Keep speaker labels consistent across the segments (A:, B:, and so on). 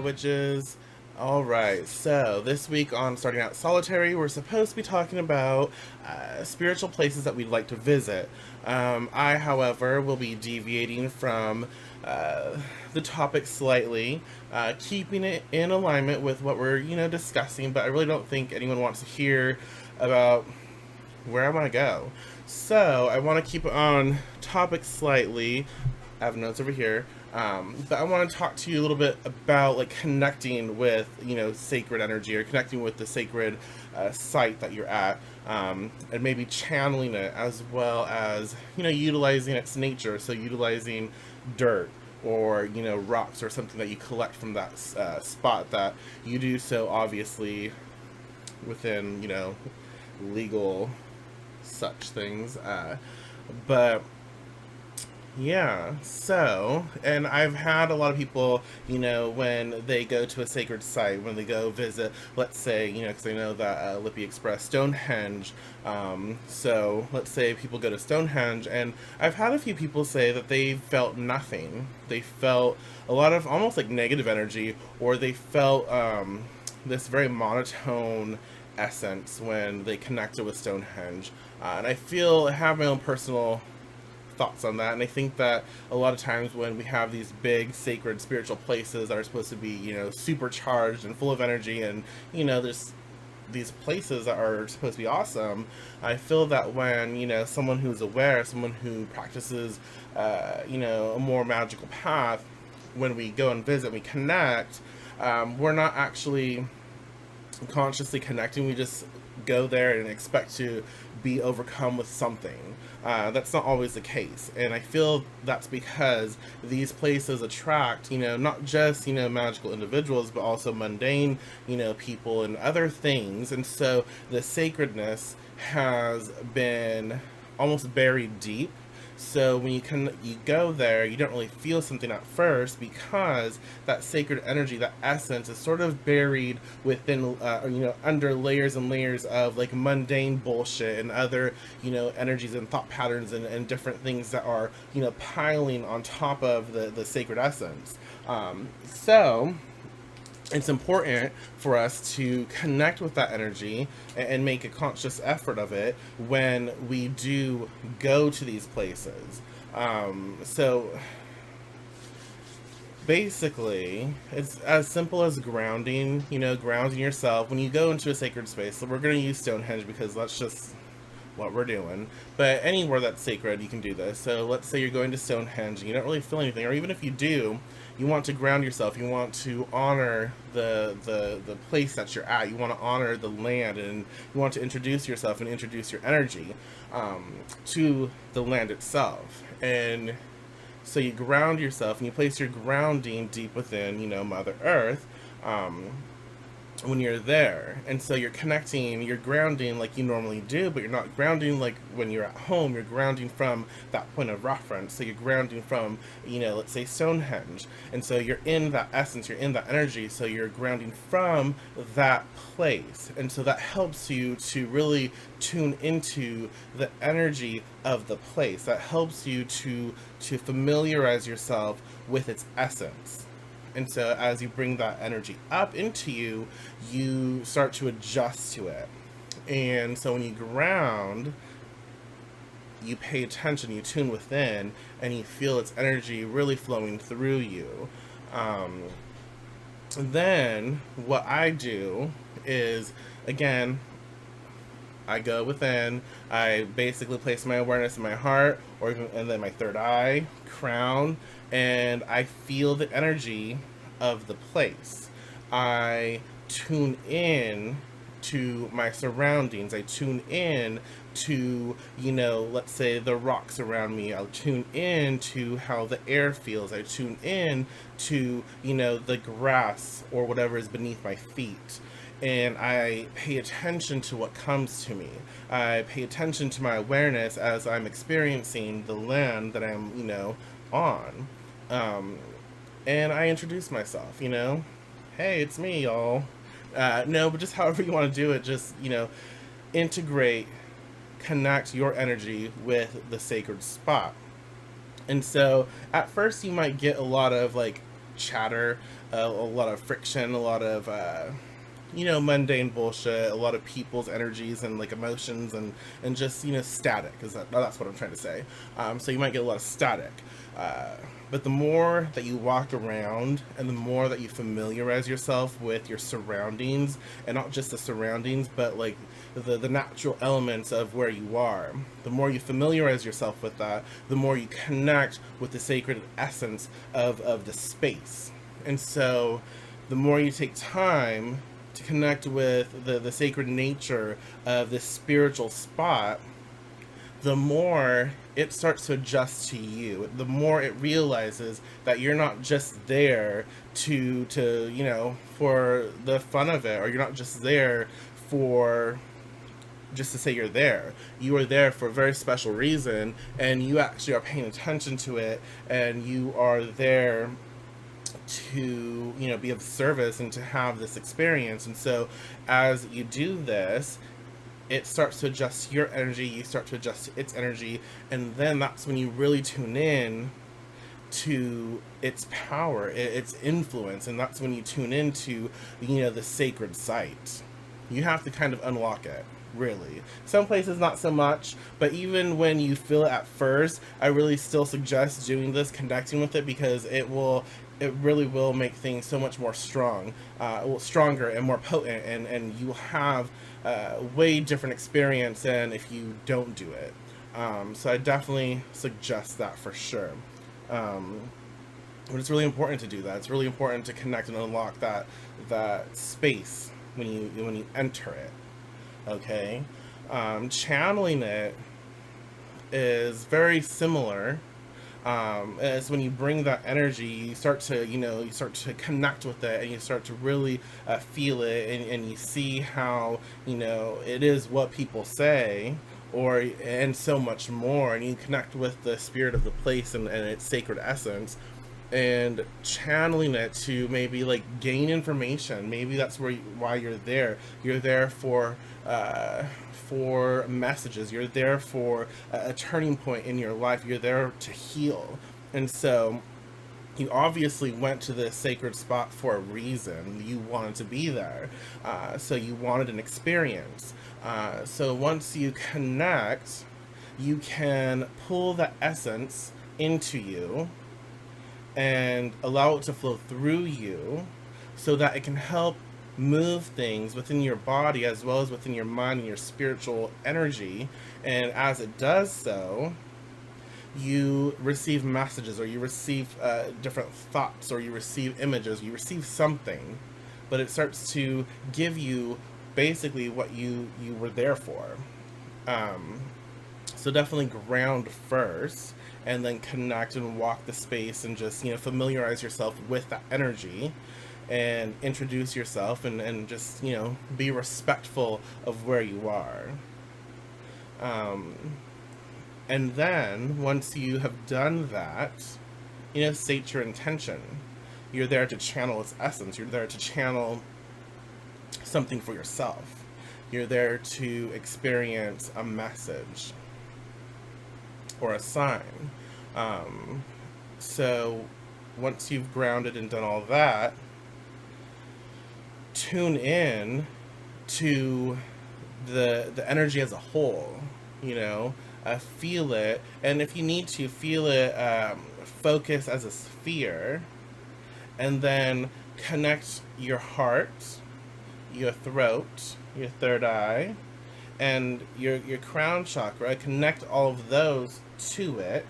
A: witches. Alright, so this week on Starting Out Solitary, we're supposed to be talking about spiritual places that we'd like to visit. I, however, will be deviating from the topic slightly, keeping it in alignment with what we're, discussing, but I really don't think anyone wants to hear about where I want to go. So, I want to keep it on topic slightly. I have notes over here. But I want to talk to you a little bit about like connecting with, sacred energy or connecting with the sacred site that you're at, and maybe channeling it as well as, utilizing its nature. So utilizing dirt or, rocks or something that you collect from that spot that you do so obviously within, legal such things. But yeah, so, and I've had a lot of people, when they go to a sacred site, when they go visit, let's say, because I know that Lippy expressed Stonehenge, so let's say people go to Stonehenge, and I've had a few people say that they felt nothing. They felt a lot of almost like negative energy, or they felt this very monotone essence when they connected with Stonehenge. And I have my own personal thoughts on that, and I think that a lot of times when we have these big sacred spiritual places that are supposed to be supercharged and full of energy, and there's these places that are supposed to be awesome, I feel that when someone who's aware, someone who practices a more magical path, when we go and visit, we connect, we're not actually consciously connecting. We just go there and expect to be overcome with something. That's not always the case, and I feel that's because these places attract, not just, magical individuals, but also mundane, people and other things, and so the sacredness has been almost buried deep. So when you go there, you don't really feel something at first because that sacred energy, that essence, is sort of buried within, under layers and layers of like mundane bullshit and other, energies and thought patterns and different things that are, piling on top of the sacred essence. So it's important for us to connect with that energy and make a conscious effort of it when we do go to these places. So basically, it's as simple as grounding, grounding yourself. When you go into a sacred space, so we're going to use Stonehenge because that's just what we're doing, but anywhere that's sacred you can do this. So let's say you're going to Stonehenge and you don't really feel anything, or even if you do, you want to ground yourself, you want to honor the place that you're at, you want to honor the land, and you want to introduce yourself and introduce your energy to the land itself. And so you ground yourself and you place your grounding deep within, Mother Earth, when you're there. And so you're connecting, you're grounding like you normally do, but you're not grounding like when you're at home. You're grounding from that point of reference. So you're grounding from, let's say Stonehenge. And so you're in that essence, you're in that energy, so you're grounding from that place. And so that helps you to really tune into the energy of the place. That helps you to familiarize yourself with its essence. And so as you bring that energy up into you, you start to adjust to it. And so when you ground, you pay attention, you tune within, and you feel its energy really flowing through you. Then what I do is, again, I go within, I basically place my awareness in my heart, and then my third eye, crown, and I feel the energy of the place. I tune in to my surroundings. I tune in to, let's say the rocks around me. I'll tune in to how the air feels. I tune in to, the grass or whatever is beneath my feet. And I pay attention to what comes to me. I pay attention to my awareness as I'm experiencing the land that I'm, on. And I introduce myself, hey, it's me, y'all. No, but just however you want to do it, just, integrate, connect your energy with the sacred spot. And so at first you might get a lot of like chatter, a lot of friction, a lot of mundane bullshit, a lot of people's energies and like emotions and just static. That's what I'm trying to say. So you might get a lot of static. But the more that you walk around and the more that you familiarize yourself with your surroundings, and not just the surroundings, but like the natural elements of where you are, the more you familiarize yourself with that, the more you connect with the sacred essence of the space. And so the more you take time to connect with the sacred nature of this spiritual spot, the more it starts to adjust to you, the more it realizes that you're not just there to for the fun of it, or you're not just there for just to say you're there. You are there for a very special reason, and you actually are paying attention to it, and you are there to be of service and to have this experience. And so as you do this, it starts to adjust your energy, you start to adjust its energy, and then that's when you really tune in to its power, its influence, and that's when you tune into the sacred site. You have to kind of unlock it, really. Some places not so much, but even when you feel it at first, I really still suggest doing this, connecting with it, because it really will make things so much more stronger and more potent, and you will have way different experience than if you don't do it. So I definitely suggest that for sure. But it's really important to do that. It's really important to connect and unlock that space when you enter it. Okay, channeling it is very similar. As when you bring that energy, you start to connect with it, and you start to really feel it, and you see how it is what people say, and so much more, and you connect with the spirit of the place and its sacred essence, and channeling it to maybe like gain information. Maybe that's why you're there. You're there for messages. You're there for a turning point in your life. You're there to heal. And so you obviously went to this sacred spot for a reason. You wanted to be there. So you wanted an experience. So once you connect, you can pull that essence into you and allow it to flow through you, so that it can help move things within your body as well as within your mind and your spiritual energy. And as it does so, you receive messages, or you receive different thoughts, or you receive images, you receive something, but it starts to give you basically what you were there for. So definitely ground first, and then connect and walk the space, and just familiarize yourself with that energy, and introduce yourself, and just be respectful of where you are. And then once you have done that, state your intention. You're there to channel its essence. You're there to channel something for yourself. You're there to experience a message or a sign. So once you've grounded and done all that, tune in to the energy as a whole. Feel it, and if you need to feel it, focus as a sphere, and then connect your heart, your throat, your third eye, and your crown chakra. Connect all of those to it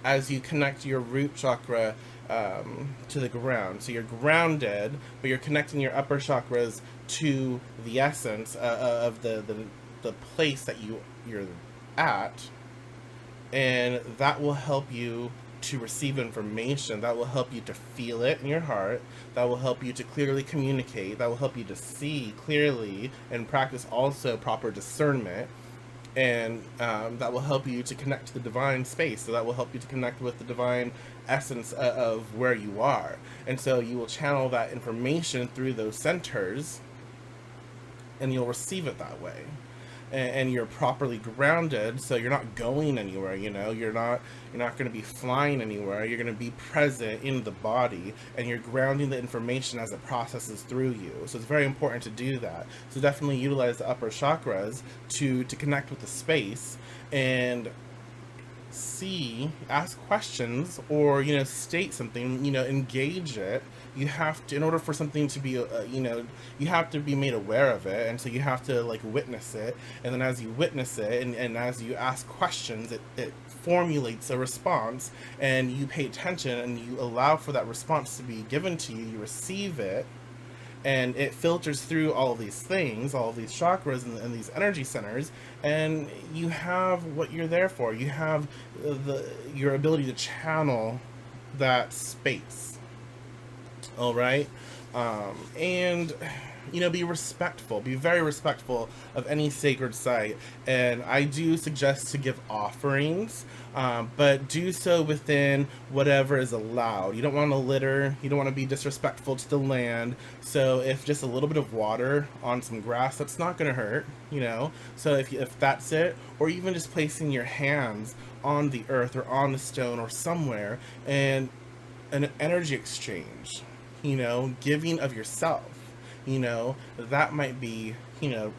A: as you connect your root chakra to the ground. So you're grounded, but you're connecting your upper chakras to the essence of the place that you're at, and that will help you to receive information. That will help you to feel it in your heart. That will help you to clearly communicate. That will help you to see clearly and practice also proper discernment. And that will help you to connect to the divine space. So that will help you to connect with the divine essence of where you are. And so you will channel that information through those centers, and you'll receive it that way. and you're properly grounded, so you're not going anywhere, you know, you're not going to be flying anywhere, you're going to be present in the body, and you're grounding the information as it processes through you. So it's very important to do that. So definitely utilize the upper chakras to connect with the space and ask questions, or, you know, state something, you know, engage it. You have to, in order for something to be, you know, you have to be made aware of it, and so you have to, like, witness it, and then as you witness it, and as you ask questions, it formulates a response, and you pay attention, and you allow for that response to be given to you, you receive it, and it filters through all of these things, all of these chakras and these energy centers, and you have what you're there for. You have your ability to channel that space. All right, and, you know, be respectful. Be very respectful of any sacred site, and I do suggest to give offerings, but do so within whatever is allowed. You don't want to litter. You don't want to be disrespectful to the land. So if just a little bit of water on some grass, that's not going to hurt, you know. So if that's it, or even just placing your hands on the earth or on the stone or somewhere, and an energy exchange, you know, giving of yourself, you know, that might be, you know,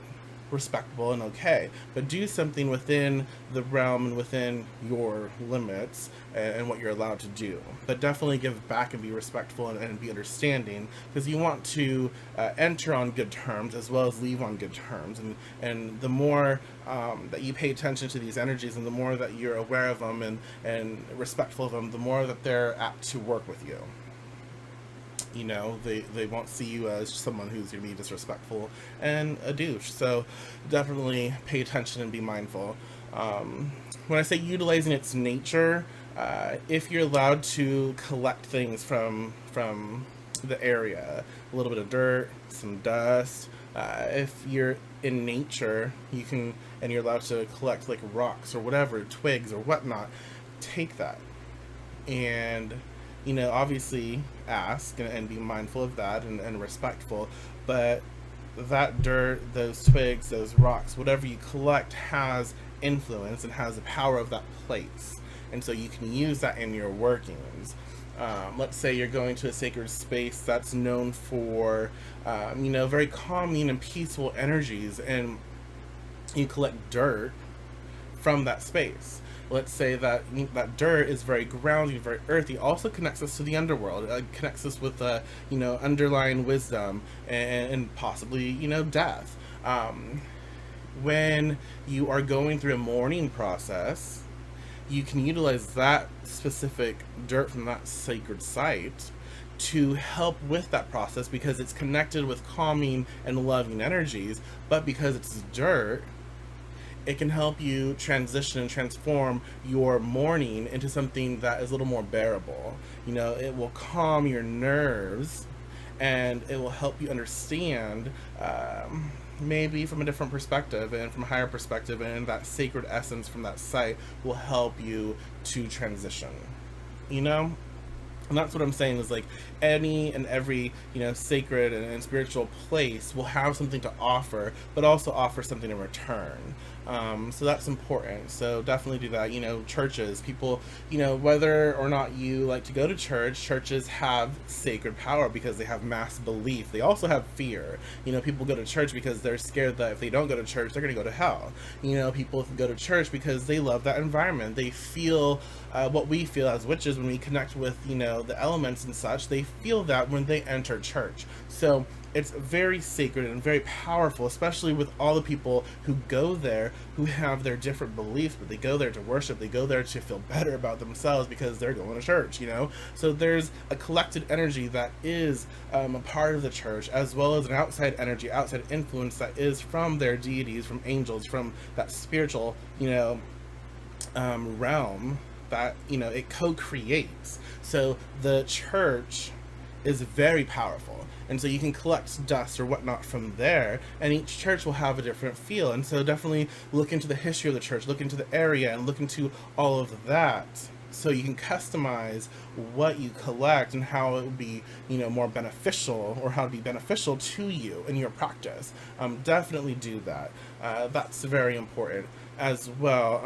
A: respectable and okay, but do something within the realm and within your limits and what you're allowed to do. But definitely give back and be respectful and be understanding, because you want to enter on good terms as well as leave on good terms. And the more that you pay attention to these energies, and the more that you're aware of them and respectful of them, the more that they're apt to work with you. You know, they won't see you as someone who's going to be disrespectful and a douche. So definitely pay attention and be mindful. When I say utilizing its nature, if you're allowed to collect things from the area, a little bit of dirt, some dust, if you're in nature, you can, and you're allowed to collect like rocks or whatever, twigs or whatnot, take that. And, you know, obviously ask and be mindful of that and respectful, but that dirt, those twigs, those rocks, whatever you collect has influence and has the power of that place, and so you can use that in your workings. Let's say you're going to a sacred space that's known for, you know, very calming and peaceful energies, and you collect dirt from that space. Let's say that that dirt is very grounding, very earthy. Also connects us to the underworld. It connects us with, you know, underlying wisdom and possibly, you know, death. When you are going through a mourning process, you can utilize that specific dirt from that sacred site to help with that process, because it's connected with calming and loving energies. But because it's dirt, it can help you transition and transform your mourning into something that is a little more bearable. You know, it will calm your nerves, and it will help you understand, maybe from a different perspective and from a higher perspective, and that sacred essence from that site will help you to transition, you know? And that's what I'm saying, is like any and every, you know, sacred and spiritual place will have something to offer, but also offer something in return. So that's important. So definitely do that. You know, churches, people, you know, whether or not you like to go to church, churches have sacred power because they have mass belief. They also have fear. You know, people go to church because they're scared that if they don't go to church, they're going to go to hell. You know, people go to church because they love that environment. They feel what we feel as witches when we connect with, you know, the elements and such. They feel that when they enter church. So it's very sacred and very powerful, especially with all the people who go there who have their different beliefs, but they go there to worship. They go there to feel better about themselves because they're going to church, you know? So there's a collected energy that is a part of the church, as well as an outside energy, outside influence that is from their deities, from angels, from that spiritual, you know, realm that, you know, it co-creates. So the church is very powerful, and so you can collect dust or whatnot from there, and each church will have a different feel. And so definitely look into the history of the church, look into the area, and look into all of that, so you can customize what you collect and how it would be, more beneficial, or how to be beneficial to you in your practice. Definitely do that. That's very important as well.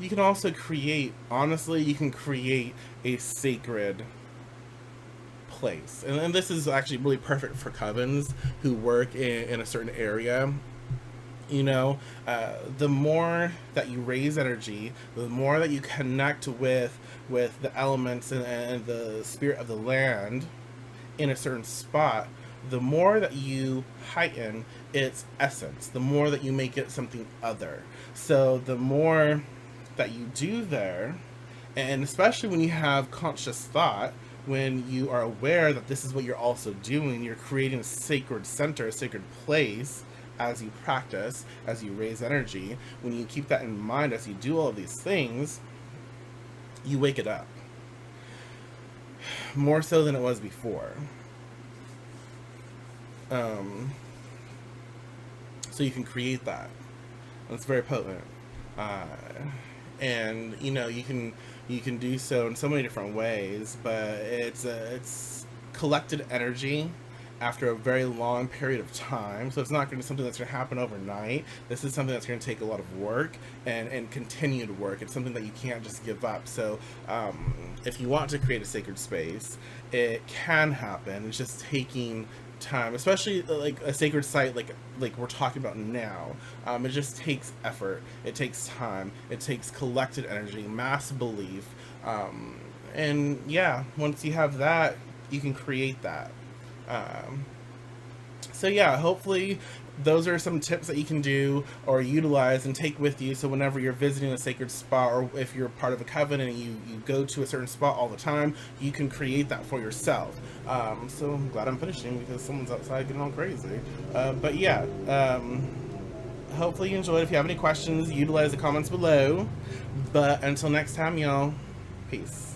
A: You can also create, honestly, you can create a sacred place. And this is actually really perfect for covens who work in a certain area. The more that you raise energy, the more that you connect with the elements and the spirit of the land in a certain spot, the more that you heighten its essence, the more that you make it something other. So the more that you do there, and especially when you have conscious thought, when you are aware that this is what you're also doing, you're creating a sacred center, a sacred place as you practice, as you raise energy. When you keep that in mind as you do all of these things, you wake it up more so than it was before. So you can create that. It's very potent. And you can do so in so many different ways, but it's collected energy after a very long period of time. So it's not going to be something that's going to happen overnight. This is something that's going to take a lot of work and continued work. It's something that you can't just give up. So if you want to create a sacred space, it can happen. It's just taking time, especially like a sacred site like we're talking about now. It just takes effort, it takes time, it takes collected energy, mass belief, and yeah, once you have that, you can create that. So yeah, hopefully those are some tips that you can do or utilize and take with you, so whenever you're visiting a sacred spot, or if you're part of a coven and you go to a certain spot all the time, you can create that for yourself. So I'm glad I'm finishing because someone's outside getting all crazy. But yeah, hopefully you enjoyed. If you have any questions, utilize the comments below. But until next time, y'all, peace.